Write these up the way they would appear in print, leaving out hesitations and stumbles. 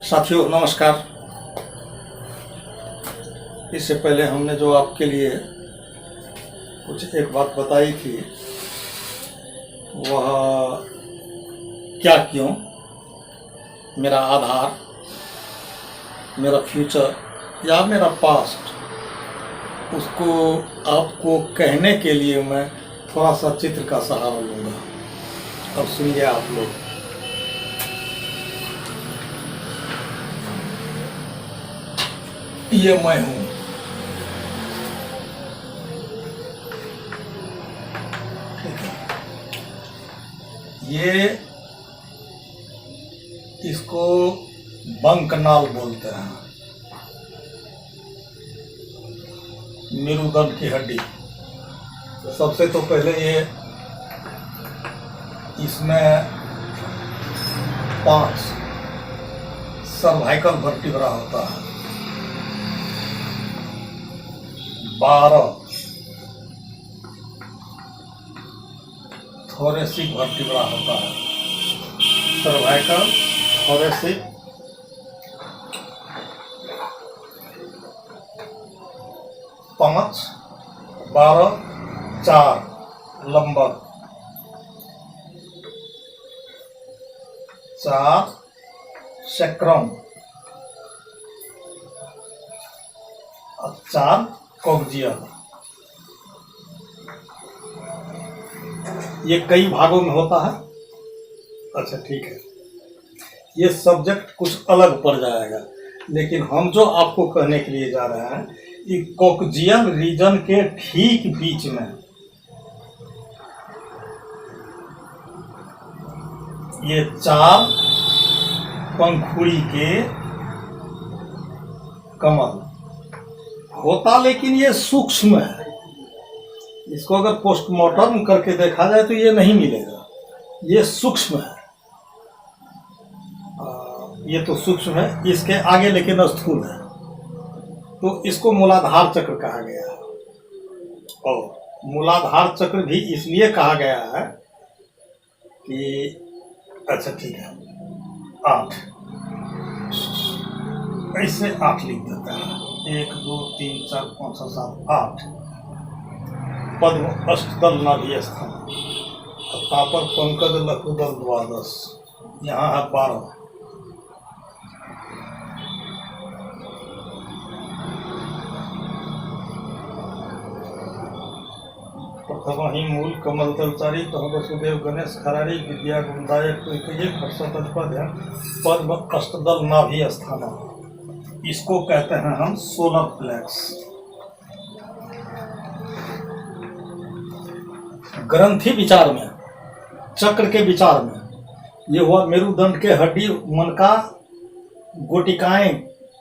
साथियों नमस्कार। इससे पहले हमने जो आपके लिए कुछ एक बात बताई थी, वह क्या क्यों, मेरा आधार, मेरा फ्यूचर या मेरा पास्ट, उसको आपको कहने के लिए मैं थोड़ा सा चित्र का सहारा लूँगा। अब सुनिए आप लोग। ये मैं हूँ। ये इसको बंकनाल बोलते हैं, मेरुदंड की हड्डी। सबसे तो पहले ये इसमें 5 सर्वाइकल वर्टिब्रा होता है, 12 थोरेसिक वर्टिब्रा होता है, सर्वाइकल, थोरेसिक, 5, 12, 4 लंबर, 4 सेक्रम और 4 कॉक्सियल। ये कई भागों में होता है। अच्छा ठीक है, ये सब्जेक्ट कुछ अलग पड़ जाएगा, लेकिन हम जो आपको कहने के लिए जा रहे हैं कि कॉक्सियल रीजन के ठीक बीच में ये 4 पंखुड़ी के कमल होता, लेकिन ये सूक्ष्म है। इसको अगर पोस्टमार्टम करके देखा जाए तो ये नहीं मिलेगा, ये सूक्ष्म है। ये तो सूक्ष्म है, इसके आगे लेकिन स्थूल है, तो इसको मूलाधार चक्र कहा गया है। और मूलाधार चक्र भी इसलिए कहा गया है कि अच्छा ठीक है, 8 ऐसे 8 लिख देता है, 1 2 3 4 5 6 7 8। पद्म अष्टदल नाभि स्थान, तापर पंकज लघुदल 12, यहाँ है 12। प्रथम ही मूल कमल तलचारी तह वसुदेव गणेश खरारी विद्या गुणदायक पद्म अष्टदल नाभि स्थान। इसको कहते हैं हम सोलर प्लेक्स। ग्रंथि विचार में, चक्र के विचार में, ये हुआ मेरुदंड के हड्डी मन का गोटिकाएं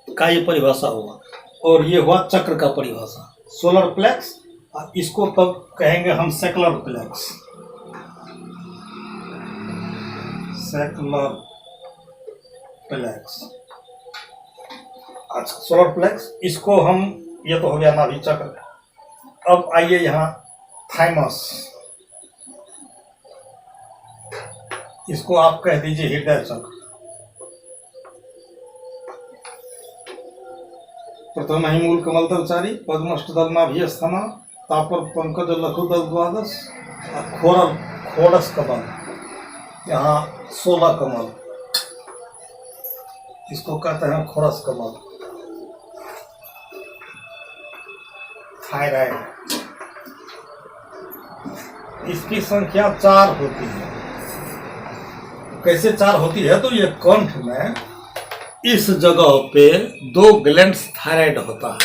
का ये परिभाषा हुआ, और ये हुआ चक्र का परिभाषा सोलर प्लेक्स। इसको तब कहेंगे हम सेकुलर प्लेक्स, सेकुलर प्लेक्स। अच्छा, सोलर प्लेक्स, इसको हम, ये तो हो गया नाभि चक्र। अब आइए यहाँ थाइमस, इसको आप कह दीजिए हृदय चक्र। प्रथम ही मूल कमल तलचारी पद्म अष्टदल नाभि स्थान, तापर पंकज लघुदल 12, खोरल खोड़स कमल, यहाँ 16 कमल, इसको कहते हैं खोरस कमल। थायराइड, इसकी संख्या 4 होती है। कैसे 4 होती है? तो ये कंठ में इस जगह पे 2 ग्लैंड्स थायराइड होता है,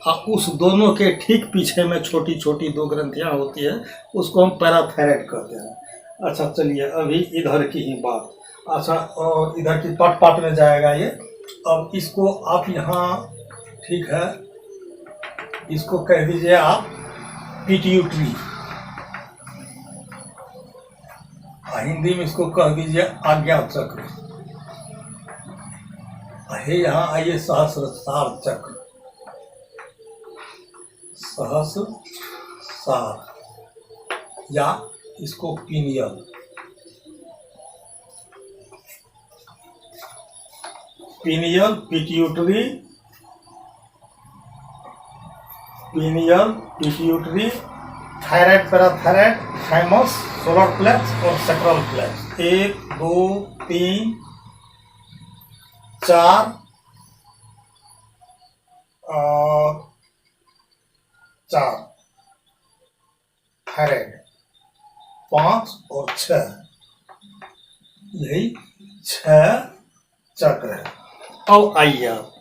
और उस दोनों के ठीक पीछे में छोटी छोटी 2 ग्रंथियां होती है, उसको हम पैराथायराइड कहते हैं। अच्छा चलिए, अभी इधर की ही बात। अच्छा, और इधर की पार्ट में जाएगा ये। अब इसको आप यहाँ, ठीक है, इसको कह दीजिए आप पिट्यूटरी, हिंदी में इसको कह दीजिए आज्ञा चक्र। यहाँ आइए सहस्रसार चक्र, सहस्रसार, या इसको pineal. Pineal pituitary, thyroid, parathyroid, thymus, solar plexus और सेक्रल प्लेक्स। 1 2 3 4 और 4 थायराइड, 5 और 6, यही 6 चक्र है। अब आइए आप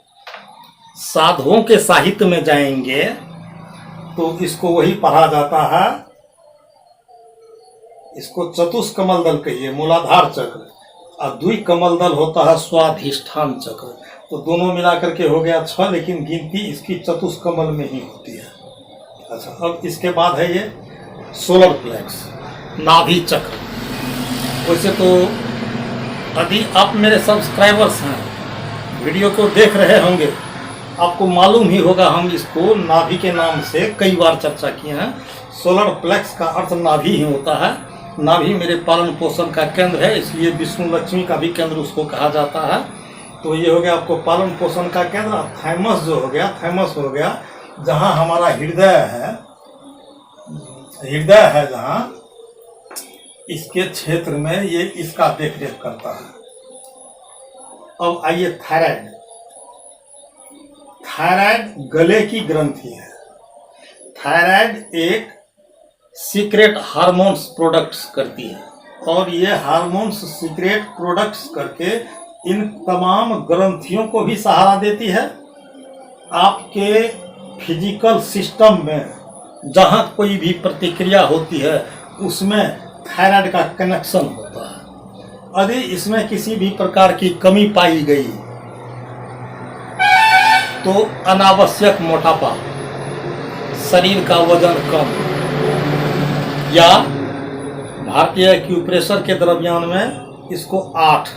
साधुओं के साहित्य में जाएंगे तो इसको वही पढ़ा जाता है, इसको चतुष्कमल दल कहिए, मूलाधार चक्र, और द्विकमल दल होता है स्वाधिष्ठान चक्र। तो दोनों मिलाकर के हो गया 6, लेकिन गिनती इसकी चतुष्कमल में ही होती है। अच्छा, अब इसके बाद है ये सोलर प्लेक्स, नाभि चक्र। वैसे तो यदि आप मेरे सब्सक्राइबर्स हैं, वीडियो को देख रहे होंगे, आपको मालूम ही होगा हम इसको नाभि के नाम से कई बार चर्चा किए हैं। सोलर प्लेक्स का अर्थ नाभि ही होता है। नाभि मेरे पालन पोषण का केंद्र है, इसलिए विष्णु लक्ष्मी का भी केंद्र उसको कहा जाता है। तो ये हो गया आपको पालन पोषण का केंद्र। थाइमस जो हो गया, थाइमस हो गया जहाँ हमारा हृदय है जहाँ, इसके क्षेत्र में ये इसका देख रेख करता है। अब आइए थायराइड। थायराइड गले की ग्रंथि है। थायराइड एक सीक्रेट हार्मोन्स प्रोडक्ट्स करती है, और ये हार्मोन्स सीक्रेट प्रोडक्ट्स करके इन तमाम ग्रंथियों को भी सहारा देती है। आपके फिजिकल सिस्टम में जहाँ कोई भी प्रतिक्रिया होती है उसमें थायराइड का कनेक्शन होता है। यदि इसमें किसी भी प्रकार की कमी पाई गई तो अनावश्यक मोटापा, शरीर का वजन कम, या भारतीय एक्यूप्रेशर के द्रव्यान में इसको 8,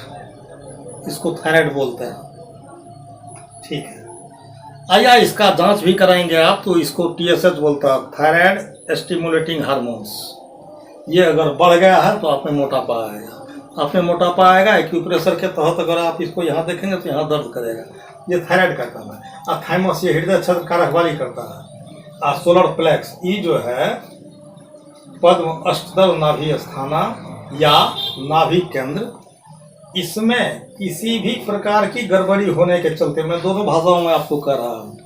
इसको थायराइड बोलते हैं। ठीक है, आया इसका जांच भी कराएंगे आप, तो इसको TSH बोलता है, थायराइड स्टिमुलेटिंग हार्मोन्स। ये अगर बढ़ गया है तो आप में मोटापा आएगा। आप में मोटापा आएगा, एक्यूप्रेशर के तहत अगर आप इसको यहाँ देखेंगे तो यहाँ दर्द करेगा। ये थायराइड का काम है। और थाइमस ये हृदय क्षेत्र का रखवाली करता है। और सोलर प्लेक्स ये जो है पद्म अष्टदल नाभि स्थाना या नाभि केंद्र, इसमें किसी भी प्रकार की गड़बड़ी होने के चलते, मैं दोनों भाषाओं में आपको कह रहा हूँ,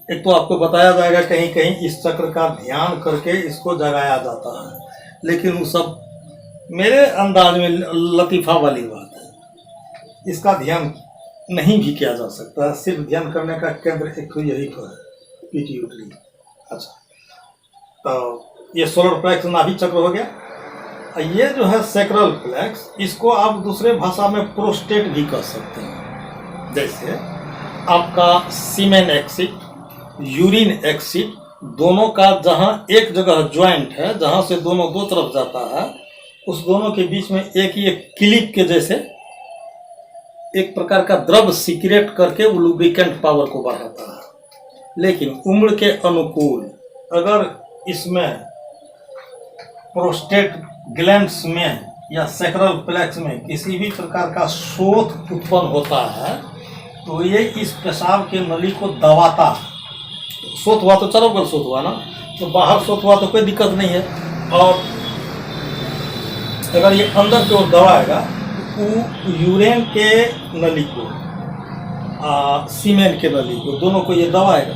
एक तो आपको बताया जाएगा कहीं कहीं इस चक्र का ध्यान करके इसको जगाया जाता है, लेकिन वो सब मेरे अंदाज में लतीफ़ा वाली बात है। इसका ध्यान नहीं भी किया जा सकता, सिर्फ ध्यान करने का केंद्र एक तो यही तो है, पिट्यूटरी। अच्छा, तो ये सोलर प्लेक्स नाभि चक्र हो गया। ये जो है सेक्रल प्लेक्स, इसको आप दूसरे भाषा में प्रोस्टेट भी कह सकते हैं। जैसे आपका सीमेन एक्सिट, यूरिन एक्सिट, दोनों का जहाँ एक जगह ज्वाइंट है, जहाँ से दोनों दो तरफ जाता है, उस दोनों के बीच में एक ही एक क्लिप के जैसे एक प्रकार का द्रव सीक्रेट करके वो लुब्रिकेंट पावर को बढ़ाता है। लेकिन उम्र के अनुकूल अगर इसमें प्रोस्टेट ग्लैंड्स में या सेक्रल प्लेक्स में किसी भी प्रकार का शोथ उत्पन्न होता है तो ये इस पेशाब के नली को दबाता है। शोथ हुआ तो चलो अगर शोथ हुआ ना, तो बाहर शोथ हुआ तो कोई दिक्कत नहीं है, और अगर ये अंदर की ओर दबाएगा तो यूरेन के नली को सीमेन के नली को, दोनों को ये दबाएगा।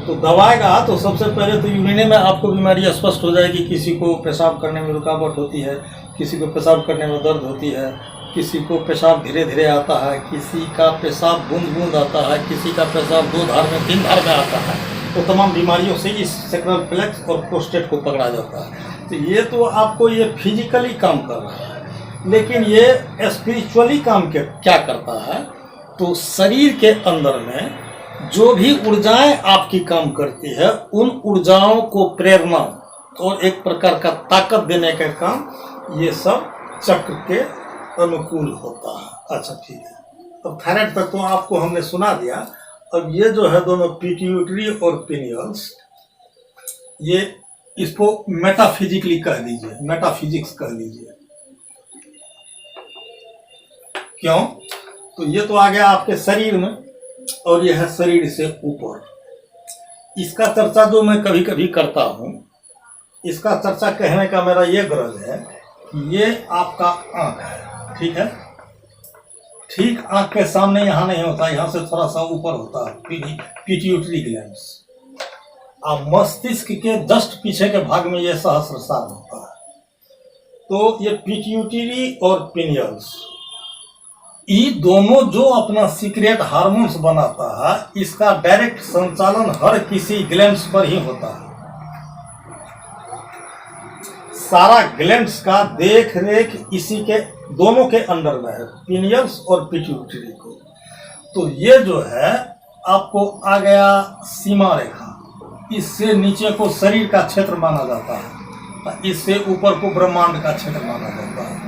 तो दबाएगा तो सबसे पहले तो यूरिन में आपको बीमारी स्पष्ट हो जाएगी। किसी को पेशाब करने में रुकावट होती है, किसी को पेशाब करने में दर्द होती है, किसी को पेशाब धीरे धीरे आता है, किसी का पेशाब बूंद बूंद आता है, किसी का पेशाब 2 धार में 3 धार में आता है। तो तमाम बीमारियों से इस सेक्रल प्लेक्स और प्रोस्टेट को पकड़ा जाता है। तो ये तो आपको ये फिजिकली काम कर रहा है, लेकिन ये स्पिरिचुअली काम क्या करता है, तो शरीर के अंदर में जो भी ऊर्जाएं आपकी काम करती है उन ऊर्जाओं को प्रेरणा और एक प्रकार का ताकत देने का काम ये सब चक्र के अनुकूल होता है। अच्छा ठीक है, अब थायराइड तक तो आपको हमने सुना दिया। अब ये जो है दोनों पिट्यूटरी और पिनियल्स, ये इसको मेटाफिजिकली कह लीजिए, मेटाफिजिक्स कह लीजिए। क्यों? तो ये तो आ गया आपके शरीर में, और यह है शरीर से ऊपर। इसका चर्चा जो मैं कभी कभी करता हूँ, इसका चर्चा कहने का मेरा ये गरज है कि ये आपका आँख है, ठीक है। ठीक आँख के सामने यहाँ नहीं होता, यहाँ से थोड़ा सा ऊपर होता है पिट्यूटरी ग्लैंड्स। अब मस्तिष्क के जस्ट पीछे के भाग में ये सहस्त्रसार होता है। तो ये पिट्यूटरी और पिनियल्स, ये दोनों जो अपना सीक्रेट हार्मोन्स बनाता है, इसका डायरेक्ट संचालन हर किसी ग्लैंड्स पर ही होता है। सारा ग्लैंड्स का देख रेख इसी के दोनों के अंडर में है, पिनियल्स और पिट्यूटरी को। तो ये जो है आपको आ गया सीमा रेखा। इससे नीचे को शरीर का क्षेत्र माना जाता है, इससे ऊपर को ब्रह्मांड का क्षेत्र माना जाता है।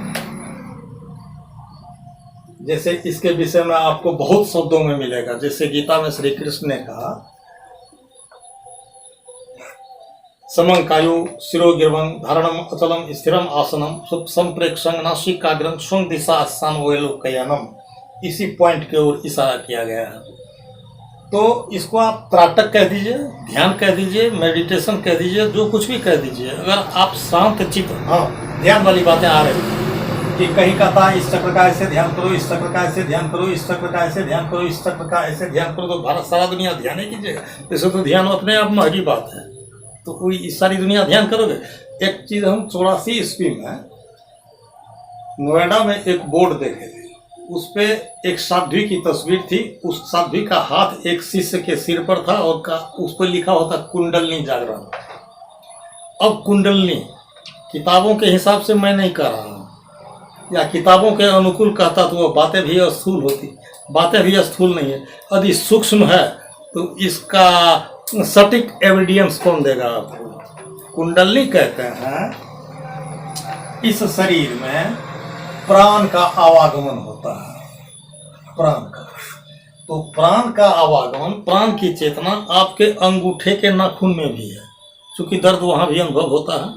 जैसे इसके विषय में आपको बहुत शब्दों में मिलेगा। जैसे गीता में श्री कृष्ण ने कहा, समं कायु शिरो गिरवं धारणम अचलम स्थिरम आसनम संप्रेक्षं नासिकाग्रं स्वं दिशा सान्वलोकयनम। इसी पॉइंट की ओर इशारा किया गया है। तो इसको आप त्राटक कह दीजिए, ध्यान कह दीजिए, मेडिटेशन कह दीजिए, जो कुछ भी कह दीजिए। अगर आप शांत चित्त, हाँ ध्यान वाली बातें आ रही हैं कि कहीं कहता है इस चक्र का ऐसे ध्यान करो, इस चक्र का ऐसे ध्यान करो, इस चक्र का ऐसे ध्यान करो, इस चक्र का ऐसे ध्यान करो, तो भारत सारा दुनिया ध्यान ही कीजिएगा। इसे तो ध्यान अपने आप में हरी बात है, तो कोई सारी दुनिया ध्यान करोगे। एक चीज़ हम 84 ईस्वी में नोएडा में एक बोर्ड देखे थे, उस पे एक साध्वी की तस्वीर थी। उस साध्वी का हाथ एक शिष्य के सिर पर था और उस पर लिखा होता कुंडलनी जागरण। अब कुंडलनी किताबों के हिसाब से मैं नहीं कह रहा हूँ, या किताबों के अनुकूल कहता तो वो बातें भी स्थूल होती, बातें भी स्थूल नहीं है। यदि सूक्ष्म है तो इसका सटीक एविडेंस कौन देगा आपको। कुंडलनी कहते हैं इस शरीर में प्राण का आवागमन होता है, प्राण का। तो प्राण का आवागमन, प्राण की चेतना आपके अंगूठे के नाखून में भी है, क्योंकि दर्द वहाँ भी अनुभव होता है।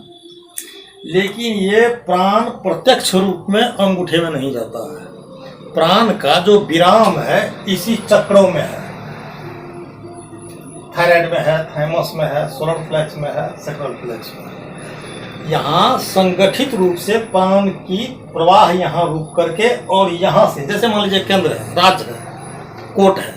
लेकिन ये प्राण प्रत्यक्ष रूप में अंगूठे में नहीं जाता है। प्राण का जो विराम है इसी चक्रों में है, थायराइड में है, थाइमस में है, सोलर फ्लेक्स में है, सेक्रल फ्लेक्स में है। यहाँ संगठित रूप से प्राण की प्रवाह यहाँ रुक करके, और यहाँ से जैसे मान लीजिए केंद्र है, राज्य है, कोर्ट है,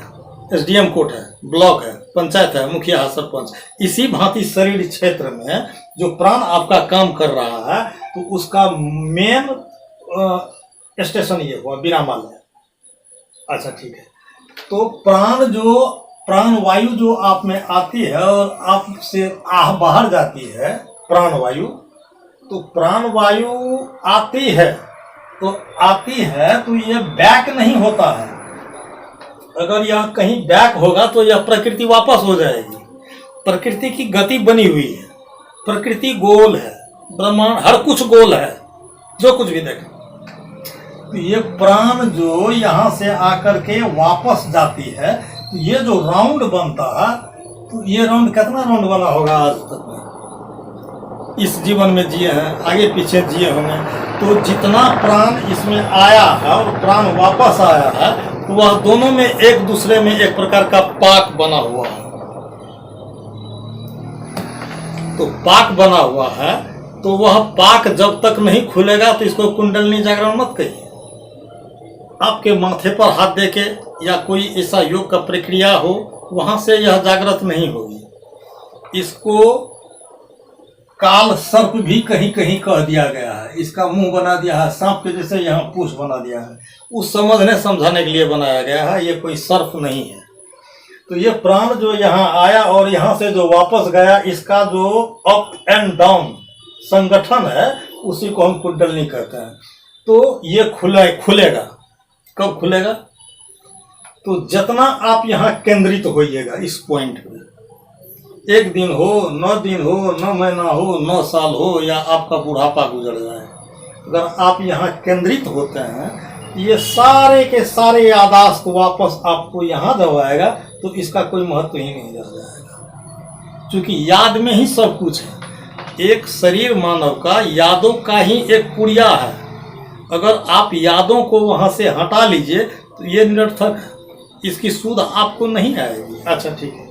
एसडीएम कोर्ट है, ब्लॉक है, पंचायत है, मुखिया है, सरपंच, इसी भांति शरीर क्षेत्र में जो प्राण आपका काम कर रहा है, तो उसका मेन स्टेशन ये हुआ विरामालय। अच्छा ठीक है। तो प्राण वायु जो आप में आती है और आपसे बाहर जाती है प्राण वायु, तो प्राण वायु आती है तो ये बैक नहीं होता है। अगर यह कहीं बैक होगा तो यह प्रकृति वापस हो जाएगी। प्रकृति की गति बनी हुई है, प्रकृति गोल है, ब्रह्मांड हर कुछ गोल है, जो कुछ भी देखें। तो ये प्राण जो यहाँ से आकर के वापस जाती है, तो ये जो राउंड बनता है, तो ये राउंड कितना राउंड बना होगा आज तक में, इस जीवन में जिए हैं, आगे पीछे जिए होंगे। तो जितना प्राण इसमें आया है और प्राण वापस आया है, तो वह दोनों में एक दूसरे में एक प्रकार का पाक बना हुआ है। तो पाक बना हुआ है, तो वह पाक जब तक नहीं खुलेगा तो इसको कुंडलनी जागरण मत कहिए। आपके माथे पर हाथ देके या कोई ऐसा योग का प्रक्रिया हो, वहां से यह जागृत नहीं होगी। इसको काल सर्प भी कहीं कहीं कह दिया गया है, इसका मुंह बना दिया है सांप के जैसे, यहाँ पूंछ बना दिया है। उस समझने समझाने के लिए बनाया गया है, ये कोई सर्प नहीं है। तो ये प्राण जो यहाँ आया और यहाँ से जो वापस गया, इसका जो अप एंड डाउन संगठन है, उसी को हम कुंडलनी कहते हैं। तो ये खुलेगा कब खुलेगा? तो जितना आप यहाँ केंद्रित होइएगा इस पॉइंट पे, 1 दिन हो, 9 दिन हो, 9 महीना हो, 9 साल हो, या आपका बुढ़ापा गुजर जाए, अगर आप यहाँ केंद्रित होते हैं, ये सारे के सारे यादाश्त वापस आपको यहाँ जब आएगा तो इसका कोई महत्व ही नहीं रह जाएगा, क्योंकि याद में ही सब कुछ है। एक शरीर मानव का यादों का ही एक पुड़िया है। अगर आप यादों को वहाँ से हटा लीजिए तो ये निरर्थक, इसकी सूद आपको नहीं आएगी। अच्छा ठीक है,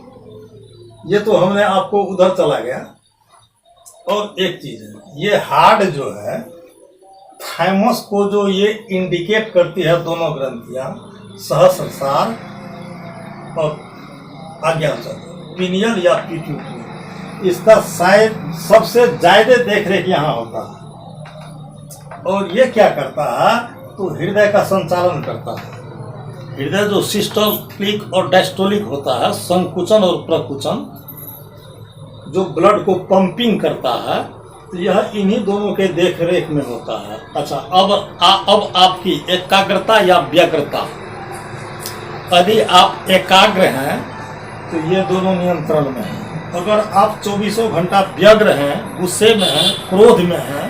ये तो हमने आपको उधर चला गया। और एक चीज है, ये हार्ड जो है थाइमस को जो ये इंडिकेट करती है दोनों ग्रंथियां, सहस्रसार और आज्ञाचक्र, पिनियल या पिट्यूटरी, इसका शायद सबसे ज्यादा देखरेख यहाँ होता है। और ये क्या करता है, तो हृदय का संचालन करता है। हृदय जो सिस्टोलिक और डायस्टोलिक होता है, संकुचन और प्रकुचन, जो ब्लड को पंपिंग करता है, तो यह इन्हीं दोनों के देख रेख में होता है। अच्छा, अब आपकी एकाग्रता या व्यग्रता, यदि आप एकाग्र हैं तो ये दोनों नियंत्रण में हैं। अगर आप 24 घंटा व्यग्र हैं, गुस्से में हैं, क्रोध में हैं,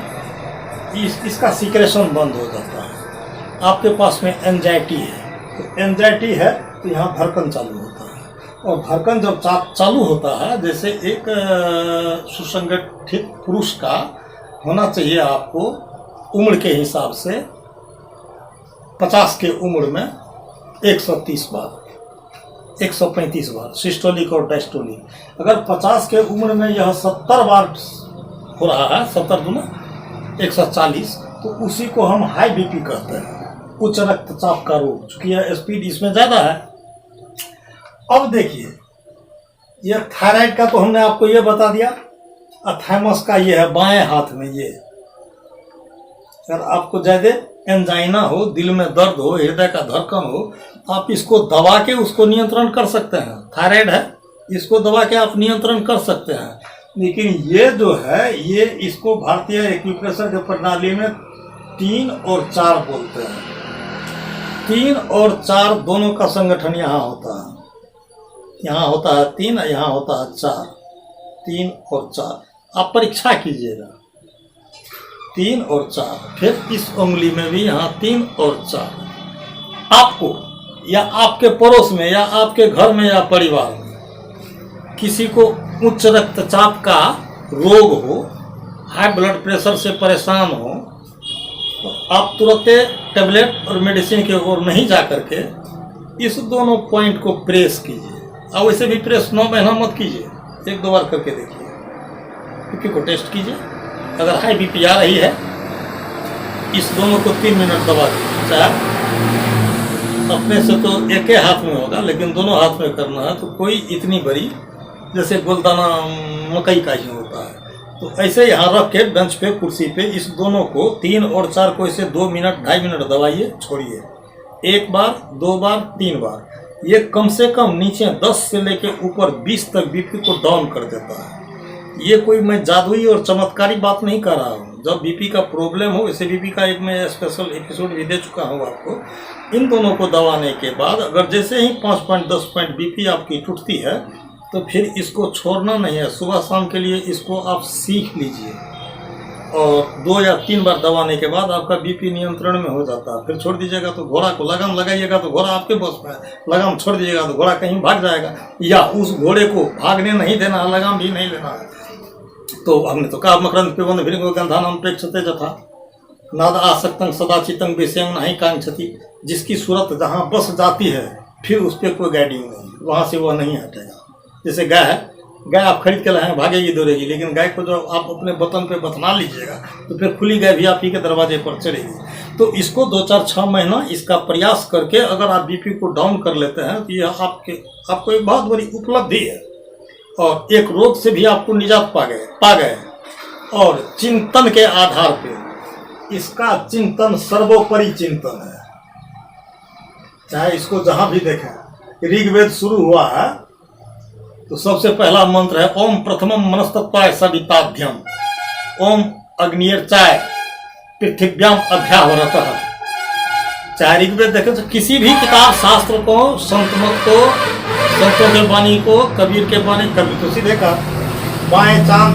इसका सिक्रेशन बंद हो जाता है। आपके पास में एंजाइटी है, तो एंजाइटी है तो यहाँ धड़कन चालू होता है। और धड़कन जब चालू होता है, जैसे एक सुसंगठित पुरुष का होना चाहिए आपको उम्र के हिसाब से, 50 के उम्र में 130 बार, 135 बार सिस्टोलिक और डायस्टोलिक। अगर 50 के उम्र में यह 70 बार हो रहा है, 70 दूना 140, तो उसी को हम हाई बीपी कहते हैं, उच्च रक्तचाप का रोग, चूंकि यह स्पीड इसमें ज़्यादा है। अब देखिए, यह थायराइड का तो हमने आपको ये बता दिया, थाइमस का ये है बाएं हाथ में। ये अगर आपको ज़्यादा एंजाइना हो, दिल में दर्द हो, हृदय का धड़कन हो, आप इसको दबा के उसको नियंत्रण कर सकते हैं। थायराइड है, इसको दबा के आप नियंत्रण कर सकते हैं। लेकिन ये जो है, ये इसको भारतीय एक्यूप्रेशर के प्रणाली में 3 और 4 बोलते हैं। 3 और 4 दोनों का संगठन यहाँ होता है। यहाँ होता है 3, यहाँ होता है 4। 3 और 4 आप परीक्षा कीजिएगा, 3 और 4। फिर इस उंगली में भी यहाँ 3 और 4। आपको या आपके पड़ोस में या आपके घर में या परिवार में किसी को उच्च रक्तचाप का रोग हो, हाई ब्लड प्रेशर से परेशान हो, तो आप तुरंत टेबलेट और मेडिसिन की ओर नहीं जा करके इस दोनों पॉइंट को प्रेस कीजिए। और वैसे भी प्रेस 9 महीना मत कीजिए, 1-2 बार करके देखिए, बीपी को टेस्ट कीजिए। अगर हाई बीपी आ रही है, इस दोनों को 3 मिनट दबा दीजिए। चाहे अपने से तो एक ही हाथ में होगा, लेकिन दोनों हाथ में करना है तो कोई इतनी बड़ी, जैसे गोलदाना मकई का ही होता है, तो ऐसे यहाँ रख के बेंच पे, कुर्सी पे, इस दोनों को 3 और 4 को ऐसे 2 मिनट 2.5 मिनट दबाइए, छोड़िए। 1 बार, 2 बार, 3 बार। ये कम से कम नीचे 10 से लेके ऊपर 20 तक बीपी को डाउन कर देता है। ये कोई मैं जादुई और चमत्कारी बात नहीं कर रहा हूँ। जब बीपी का प्रॉब्लम हो, इसे बीपी का एक मैं स्पेशल एपिसोड भी दे चुका हूँ आपको। इन दोनों को दबाने के बाद अगर जैसे ही 5 पॉइंट 10 पॉइंट बीपी आपकी टूटती है, तो फिर इसको छोड़ना नहीं है। सुबह शाम के लिए इसको आप सीख लीजिए, और 2 या 3 बार दबाने के बाद आपका बीपी नियंत्रण में हो जाता है। फिर छोड़ दीजिएगा तो घोड़ा को लगाम लगाइएगा तो घोड़ा आपके बस में है, लगाम छोड़ दीजिएगा तो घोड़ा कहीं भाग जाएगा, या उस घोड़े को भागने नहीं देना है, लगाम भी नहीं लेना है। तो हमने तो कहा मकरंद पिबंध भृंगो गंधानाम प्रेक्षते जथा नाद आसक्तं सदाचितं विषयं नहीं कांक्षति। जिसकी सूरत जहाँ बस जाती है, फिर उस पर कोई गाइडिंग नहीं, वहाँ से वह नहीं हटेगा। जैसे गाय है, गाय आप खरीद के लाए, भागेगी दौड़ेगी, लेकिन गाय को जो आप अपने वतन पे बतना लीजिएगा, तो फिर खुली गाय भी आप ही के दरवाजे पर चढ़ेगी। तो इसको 2, 4, 6 महीना इसका प्रयास करके अगर आप बीपी को डाउन कर लेते हैं, तो यह आपको एक बहुत बड़ी उपलब्धि है, और एक रोग से भी आपको निजात पा गए। और चिंतन के आधार पे इसका चिंतन सर्वोपरि चिंतन है। चाहे इसको जहां भी देखें, ऋग्वेद शुरू हुआ है तो सबसे पहला मंत्र है ओम प्रथमम मनस्तत्वाय सविताभ्यम, ओम अग्निर्चाय पृथिव्याम अध्यावरतः। चाहे ऋग्वेद देखें तो किसी भी किताब शास्त्र को, संत मत को, संतों के वाणी को, कबीर के वाणी, कबीर तो सीधे का बाएं चांद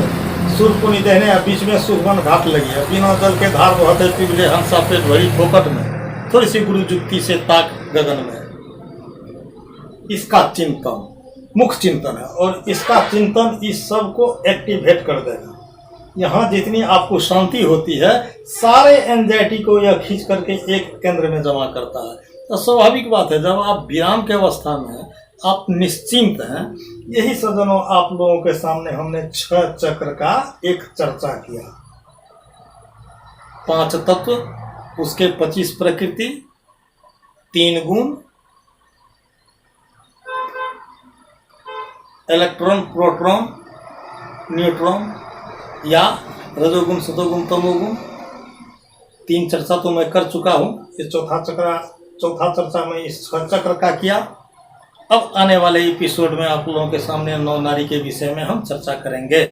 सूर्य को निदेने, बीच में सुखवन घाट लगी है, बिना जल के धार बहते पिघले हंसा पेट भरी फोकट में, थोड़ी सी गुरु जुक्ति से ताक गगन में। इसका चिंतन मुख्य चिंतन है, और इसका चिंतन इस सब को एक्टिवेट कर देगा। यहाँ जितनी आपको शांति होती है, सारे एंजाइटी को यह खींच करके एक केंद्र में जमा करता है। तो स्वाभाविक बात है, जब आप विराम के अवस्था में आप निश्चिंत हैं। यही सज्जनों, आप लोगों के सामने हमने 6 चक्र का एक चर्चा किया। 5 तत्व, उसके 25 प्रकृति, 3 गुण, इलेक्ट्रॉन, प्रोटॉन, न्यूट्रॉन या रजोगुण, सतोगुण, तमोगुण। 3 चर्चा तो मैं कर चुका हूँ। ये चौथा चर्चा में इस 6 चक्र का किया। अब आने वाले एपिसोड में आप लोगों के सामने 9 नाड़ी के विषय में हम चर्चा करेंगे।